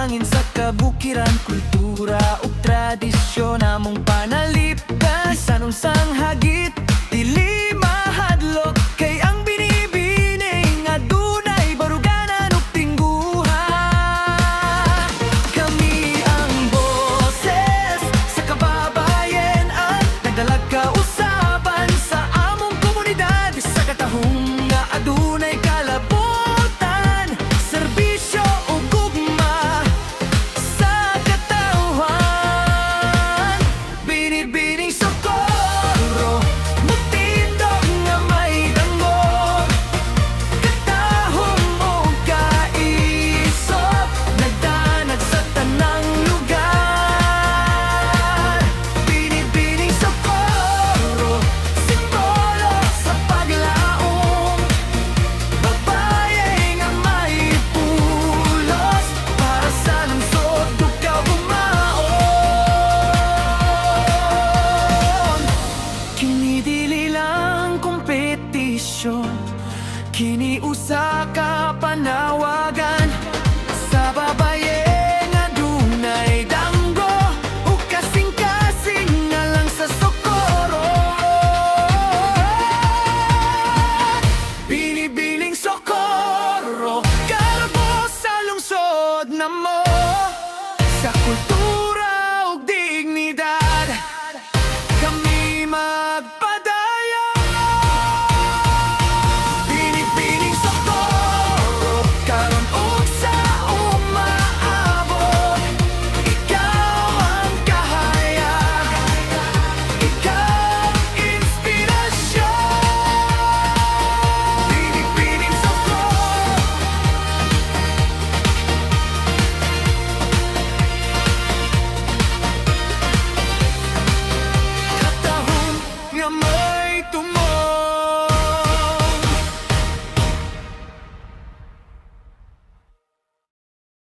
hangin sa kabukiran, kultura ug tradisyon among panalipdan. Bisan unsang hagit dili mahadlok, kay ang binibining adunay baruganan ug tingguha. Kami ang boses sa kababayen-an, nagdalag kausaban sa among komunidad. Sa katahong nga adunay kalabutan, serbisyo ug gugma sa katawhan. Binibining socorro, mutindog nga may dangog, katahom ug kaisog, nagdanag sa tanang lugar. Binibining socorro, simbolo sa paglaom, babaye nga may pulos para sa lungsod ug kabumaon. Kini dili lang kompetisyon, kini usa ka panawagan sa babaye